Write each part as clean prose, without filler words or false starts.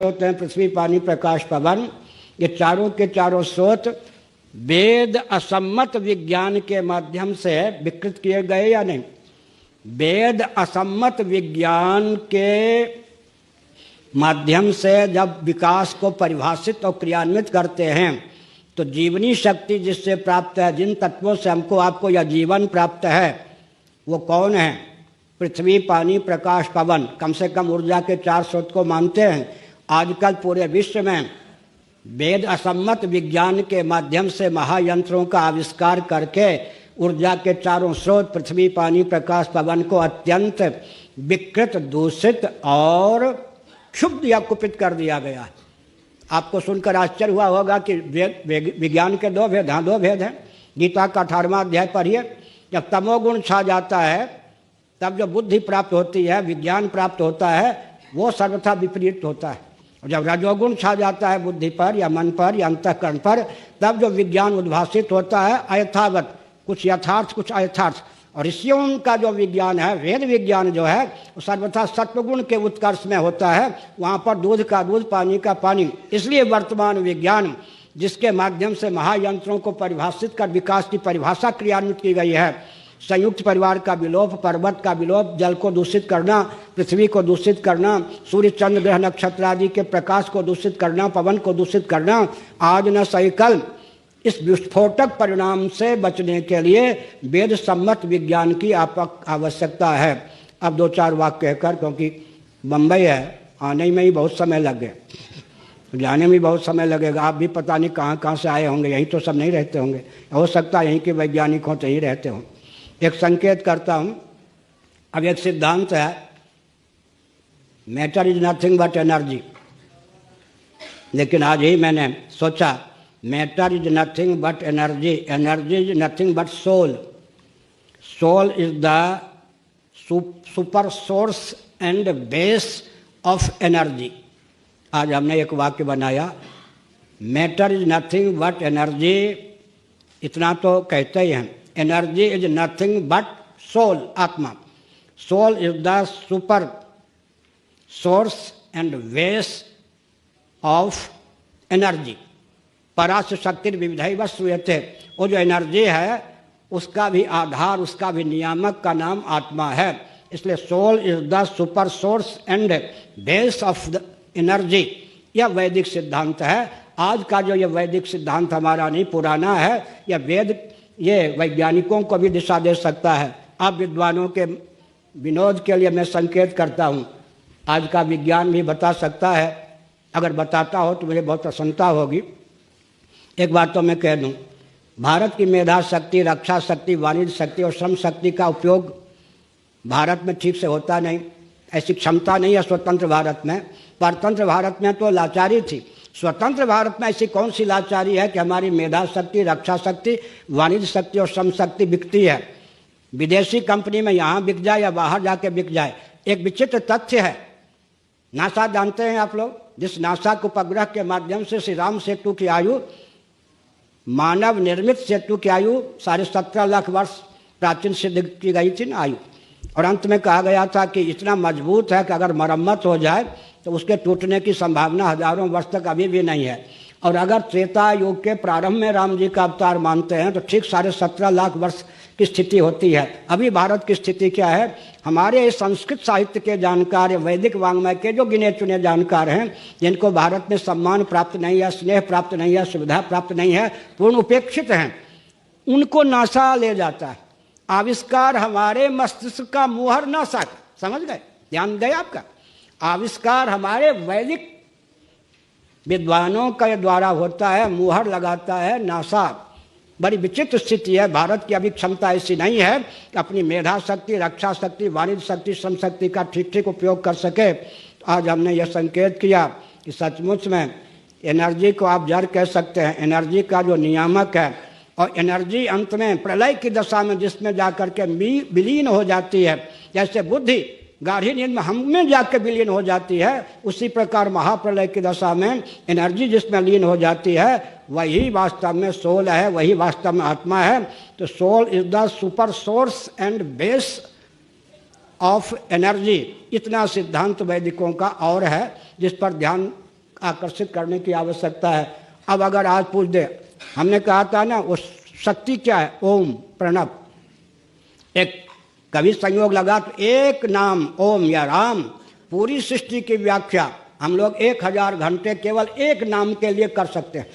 होते हैं पृथ्वी पानी प्रकाश पवन, ये चारों के चारों स्रोत वेद असम्मत विज्ञान के माध्यम से विकृत किए गए या नहीं? वेद असम्मत विज्ञान के माध्यम से जब विकास को परिभाषित और क्रियान्वित करते हैं तो जीवनी शक्ति जिससे प्राप्त है, जिन तत्वों से हमको आपको यह जीवन प्राप्त है, वो कौन है? पृथ्वी पानी प्रकाश पवन। कम से कम ऊर्जा के चार स्रोत को मानते हैं। आजकल पूरे विश्व में वेद असम्मत विज्ञान के माध्यम से महायंत्रों का आविष्कार करके ऊर्जा के चारों स्रोत पृथ्वी पानी प्रकाश पवन को अत्यंत विकृत, दूषित और क्षुब्ध या कुपित कर दिया गया है। आपको सुनकर आश्चर्य हुआ होगा कि विज्ञान के दो भेद हैं। गीता का 18वां अध्याय पढ़िए। जब तमोगुण छा जाता है तब जो बुद्धि प्राप्त होती है, विज्ञान प्राप्त होता है, वो सर्वथा विपरीत होता है। और जब रजोगुण छा जाता है बुद्धि पर या मन पर या अंतःकरण पर, तब जो विज्ञान उद्भासित होता है अयथावत, कुछ यथार्थ कुछ अयथार्थ। और ऋषियों का जो विज्ञान है, वेद विज्ञान जो है, वो सर्वथा सत्वगुण के उत्कर्ष में होता है। वहाँ पर दूध का दूध, पानी का पानी। इसलिए वर्तमान विज्ञान जिसके माध्यम से महायंत्रों को परिभाषित कर विकास की परिभाषा क्रियान्वित की गई है, संयुक्त परिवार का विलोप, पर्वत का विलोप, जल को दूषित करना, पृथ्वी को दूषित करना, सूर्य चंद्र ग्रह नक्षत्र आदि के प्रकाश को दूषित करना, पवन को दूषित करना, आज न सही कल, इस विस्फोटक परिणाम से बचने के लिए वेद सम्मत विज्ञान की आवश्यकता है। अब दो चार वाक्य कहकर, क्योंकि बम्बई है, आने में ही बहुत समय लग गया, जाने में बहुत समय लगेगा। आप भी पता नहीं कहाँ से आए होंगे, यहीं तो सब नहीं रहते होंगे। हो सकता है यहीं के वैज्ञानिक हों तो यहीं रहते हों। एक संकेत करता हूँ। अब एक सिद्धांत है, matter is nothing but energy. लेकिन आज ही मैंने सोचा, matter is nothing but energy, energy is nothing but soul, soul is the super source and base of energy. आज हमने एक वाक्य बनाया, matter is nothing but energy. इतना तो कहते ही हैं, energy is nothing but soul, आत्मा। Soul is the super source and base of energy. परास शक्ति विविधैव श्रूयते। वो जो एनर्जी है उसका भी आधार, उसका भी नियामक का नाम आत्मा है। इसलिए soul is the super source and base of the energy. यह वैदिक सिद्धांत है। आज का जो यह वैदिक सिद्धांत हमारा नहीं, पुराना है। यह वेद, ये वैज्ञानिकों को भी दिशा दे सकता है। अब विद्वानों के विनोद के लिए मैं संकेत करता हूँ, आज का विज्ञान भी बता सकता है। अगर बताता हो तो मुझे बहुत प्रसन्नता होगी। एक बात तो मैं कह दूँ, भारत की मेधा शक्ति, रक्षा शक्ति, वाणिज्य शक्ति और श्रम शक्ति का उपयोग भारत में ठीक से होता नहीं। ऐसी क्षमता नहीं है स्वतंत्र भारत में। परतंत्र भारत में तो लाचारी थी। स्वतंत्र भारत में ऐसी कौन सी लाचारी है कि हमारी मेधा शक्ति, रक्षा शक्ति, वाणिज्य शक्ति और श्रम शक्ति बिकती है? विदेशी कंपनी में यहाँ बिक जाए या बाहर जाके बिक जाए। एक विचित्र तथ्य है, नासा जानते हैं आप लोग, जिस नासा के उपग्रह के माध्यम से श्री राम सेतु की आयु, मानव निर्मित सेतु की आयु 17.5 लाख वर्ष प्राचीन सिद्ध की गई थी ना आयु। और अंत में कहा गया था कि इतना मजबूत है कि अगर मरम्मत हो जाए तो उसके टूटने की संभावना हजारों वर्ष तक अभी भी नहीं है। और अगर त्रेता युग के प्रारंभ में राम जी का अवतार मानते हैं तो ठीक 17.5 लाख वर्ष की स्थिति होती है। अभी भारत की स्थिति क्या है? हमारे संस्कृत साहित्य के जानकार, वैदिक वाङ्मय के जो गिने चुने जानकार हैं, जिनको भारत में सम्मान प्राप्त नहीं है, स्नेह प्राप्त नहीं है, सुविधा प्राप्त नहीं है, पूर्ण उपेक्षित हैं, उनको नासा ले जाता है। आविष्कार हमारे मस्तिष्क का मुहर नासा, समझ गए? ध्यान गए आपका? आविष्कार हमारे वैदिक विद्वानों के द्वारा होता है, मुहर लगाता है नासा। बड़ी विचित्र स्थिति है। भारत की अभी क्षमता ऐसी नहीं है कि अपनी मेधा शक्ति, रक्षा शक्ति, वाणिज्य शक्ति, श्रम शक्ति का ठीक ठीक उपयोग कर सके। आज हमने यह संकेत किया कि सचमुच में एनर्जी को आप जड़ कह सकते हैं, एनर्जी का जो नियामक है। और एनर्जी अंत में प्रलय की दशा में जिसमें जाकर के विलीन हो जाती है, जैसे बुद्धि गाढ़ी नींद में हम में जाकर विलीन हो जाती है, उसी प्रकार महाप्रलय की दशा में एनर्जी जिसमें लीन हो जाती है, वही वास्तव में सोल है, वही वास्तव में आत्मा है। तो soul is the super source and base of energy. इतना सिद्धांत वैदिकों का और है जिस पर ध्यान आकर्षित करने की आवश्यकता है। अब अगर आज पूछ दे, हमने कहा था ना वो शक्ति क्या है, ओम प्रणव, एक कभी संयोग लगा तो एक नाम ओम या राम, पूरी सृष्टि की व्याख्या हम लोग 1000 घंटे केवल एक नाम के लिए कर सकते हैं,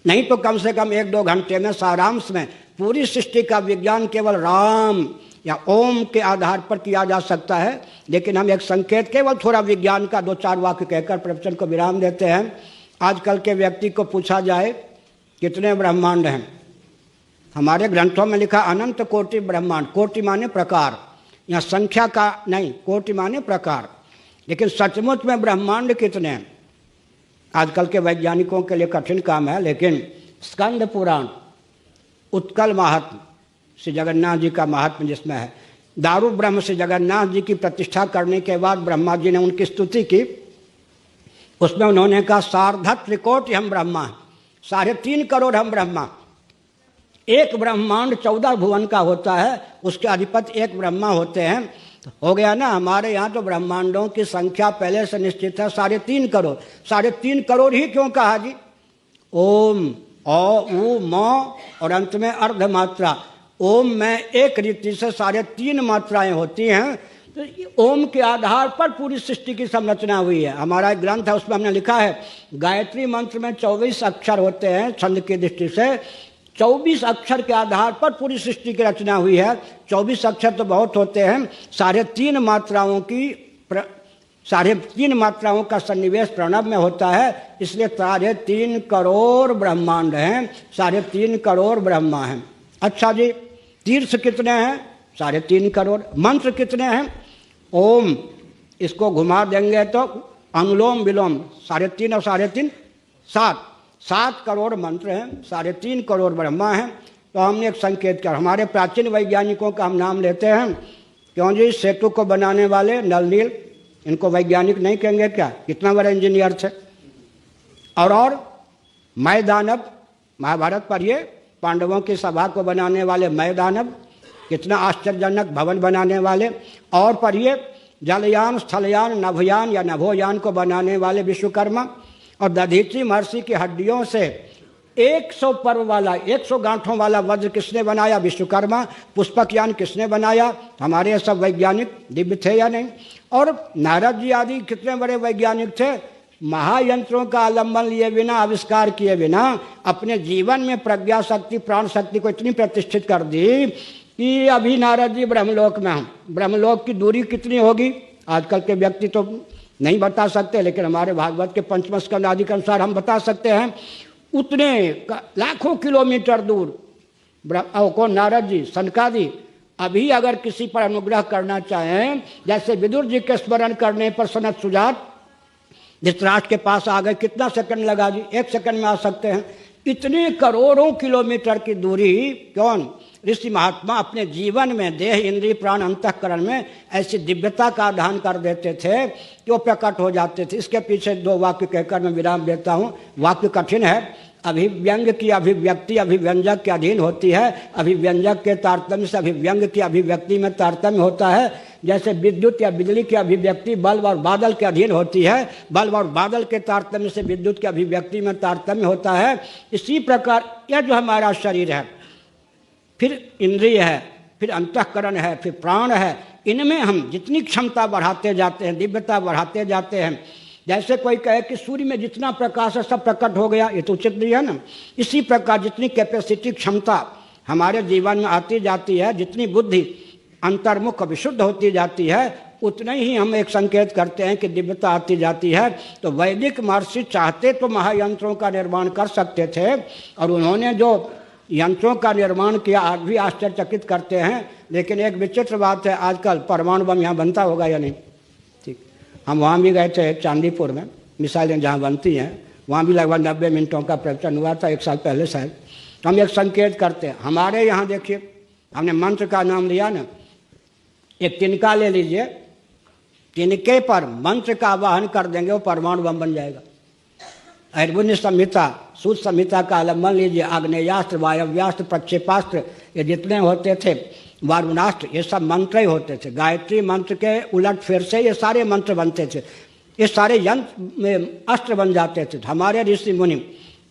नहीं तो कम से कम 1-2 घंटे में सारांश में पूरी सृष्टि का विज्ञान केवल राम या ओम के आधार पर किया जा सकता है। लेकिन हम एक संकेत केवल थोड़ा विज्ञान का 2-4 वाक्य कहकर प्रवचन को विराम देते हैं। आजकल के व्यक्ति को पूछा जाए कितने ब्रह्मांड हैं, हमारे ग्रंथों में लिखा अनंत कोटि ब्रह्मांड, कोटि माने प्रकार, यहाँ संख्या का नहीं, कोटि माने प्रकार। लेकिन सचमुच में ब्रह्मांड कितने हैं आजकल के वैज्ञानिकों के लिए कठिन काम है। लेकिन स्कंद पुराण, उत्कल महात्म श्री जगन्नाथ जी का महात्म जिसमें है, दारू ब्रह्म श्री जगन्नाथ जी की प्रतिष्ठा करने के बाद ब्रह्मा जी ने उनकी स्तुति की, उसमें उन्होंने कहा सार्धत त्रिकोटि हम ब्रह्मा, 3.5 करोड़ हम ब्रह्मा। एक ब्रह्मांड 14 भुवन का होता है, उसके अधिपति एक ब्रह्मा होते हैं। तो हो गया ना, हमारे यहाँ तो ब्रह्मांडों की संख्या पहले से निश्चित है 3.5 करोड़। 3.5 करोड़ ही क्यों कहा जी? ओम, ओ, उ, म और अंत में अर्ध मात्रा। ओम में एक रीति से 3.5 मात्राएं होती हैं। तो ओम के आधार पर पूरी सृष्टि की संरचना हुई है। हमारा एक ग्रंथ है, उसमें हमने लिखा है गायत्री मंत्र में 24 अक्षर होते हैं छंद की दृष्टि से, 24 अक्षर के आधार पर पूरी सृष्टि की रचना हुई है। 24 अक्षर तो बहुत होते हैं, 3.5 मात्राओं की 3.5 मात्राओं का सन्निवेश प्रणव में होता है, इसलिए 3.5 करोड़ ब्रह्मांड हैं, 3.5 करोड़ ब्रह्मा हैं। अच्छा जी, तीर्थ कितने हैं? 3.5 करोड़। मंत्र कितने हैं? ओम, इसको घुमा देंगे तो अनुलोम विलोम 3.5 और 3.5 7 करोड़ मंत्र हैं, 3.5 करोड़ ब्रह्मा हैं। तो हमने एक संकेत किया, हमारे प्राचीन वैज्ञानिकों का हम नाम लेते हैं, क्यों जी? सेतु को बनाने वाले नल नील, इनको वैज्ञानिक नहीं कहेंगे क्या? कितना बड़े इंजीनियर थे। और मय दानव, महाभारत पढ़िए, पांडवों की सभा को बनाने वाले मय दानव, कितना आश्चर्यजनक भवन बनाने वाले। और पढ़िए जलयान, स्थलयान, नभयान या नभोयान को बनाने वाले विश्वकर्मा। और दधीची महर्षि की हड्डियों से 100 पर्व वाला, 100 गांठों वाला वज्र किसने बनाया? विश्वकर्मा। पुष्पक यान किसने बनाया? हमारे सब वैज्ञानिक दिव्य थे या नहीं? और नारद जी आदि कितने बड़े वैज्ञानिक थे, महायंत्रों का आलम्बन लिए बिना, आविष्कार किए बिना अपने जीवन में प्रज्ञा शक्ति, प्राण शक्ति को इतनी प्रतिष्ठित कर दी कि अभी नारद जी ब्रह्मलोक में हम, ब्रह्मलोक की दूरी कितनी होगी आजकल के व्यक्ति तो नहीं बता सकते, लेकिन हमारे भागवत के पंचम स्कंद आदि के अनुसार हम बता सकते हैं। उतने लाखों किलोमीटर दूर कौन? नारद जी, सनकादि। अभी अगर किसी पर अनुग्रह करना चाहें, जैसे विदुर जी के स्मरण करने पर सनत सुजात धृतराष्ट्र के पास आ गए, कितना सेकंड लगा जी? 1 सेकंड में आ सकते हैं। इतने करोड़ों किलोमीटर की दूरी कौन? ऋषि महात्मा अपने जीवन में देह, इंद्रिय, प्राण, अंतःकरण में ऐसी दिव्यता का आधान कर देते थे कि वो प्रकट हो जाते थे। इसके पीछे 2 वाक्य कहकर मैं विराम देता हूँ। वाक्य कठिन है। अभिव्यंग की अभिव्यक्ति अभिव्यंजक के अधीन होती है, अभिव्यंजक के तारतम्य से अभिव्यंग की अभिव्यक्ति में तारतम्य होता है। जैसे विद्युत या बिजली की अभिव्यक्ति बल्ब और बादल के अधीन होती है, बल्ब और बादल के तारतम्य से विद्युत की अभिव्यक्ति में तारतम्य होता है। इसी प्रकार यह जो हमारा शरीर है, फिर इंद्रिय है, फिर अंतःकरण है, फिर प्राण है, इनमें हम जितनी क्षमता बढ़ाते जाते हैं, दिव्यता बढ़ाते जाते हैं। जैसे कोई कहे कि सूर्य में जितना प्रकाश है सब प्रकट हो गया, ये तो उचित नहीं है ना। इसी प्रकार जितनी कैपेसिटी, क्षमता हमारे जीवन में आती जाती है, जितनी बुद्धि अंतर्मुख विशुद्ध होती जाती है, उतने ही हम एक संकेत करते हैं कि दिव्यता आती जाती है। तो वैदिक महर्षि चाहते तो महायंत्रों का निर्माण कर सकते थे, और उन्होंने जो यंत्रों का निर्माण किया आज भी आश्चर्यचकित करते हैं। लेकिन एक विचित्र बात है, आजकल परमाणु बम यहाँ बनता होगा या नहीं? ठीक, हम वहाँ भी गए थे चांदीपुर में, मिसाइलें जहाँ बनती हैं, वहाँ भी लगभग 90 मिनटों का प्रवचन हुआ था 1 साल पहले शायद। तो हम एक संकेत करते हैं। हमारे यहाँ देखिए, हमने मंत्र का नाम लिया ना, एक तिनका ले लीजिए, तिनके पर मंत्र का आवाहन कर देंगे, वो परमाणु बम बन जाएगा। अर्जुन संहिता, सूत संहिता का आलम्बन लीजिए, आग्नेयास्त्र, वायव्यास्त्र, प्रक्षेपास्त्र, ये जितने होते थे, वारुणास्त्र, ये सब मंत्र ही होते थे। गायत्री मंत्र के उलट फिर से ये सारे मंत्र बनते थे। ये सारे यंत्र में अस्त्र बन जाते थे। हमारे ऋषि मुनि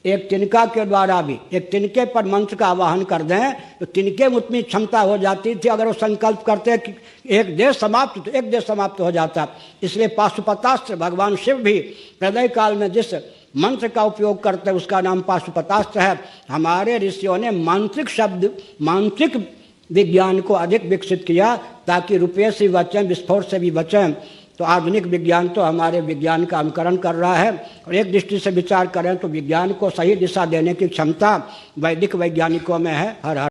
एक तिनका के द्वारा भी, एक तिनके पर मंत्र का आवाहन कर दें तो तिनके में उतनी क्षमता हो जाती थी। अगर वो संकल्प करते कि एक देश समाप्त तो एक देश समाप्त हो जाता। इसलिए पाशुपतास्त्र, भगवान शिव भी प्रलय काल में जिस मंत्र का उपयोग करते हैं उसका नाम पाशुपतास्त्र है। हमारे ऋषियों ने मांत्रिक शब्द, मांत्रिक विज्ञान को अधिक विकसित किया ताकि रुपये से बचें, विस्फोट से भी बचें। तो आधुनिक विज्ञान तो हमारे विज्ञान का अनुकरण कर रहा है। और एक दृष्टि से विचार करें तो विज्ञान को सही दिशा देने की क्षमता वैदिक वैज्ञानिकों में है। हर हर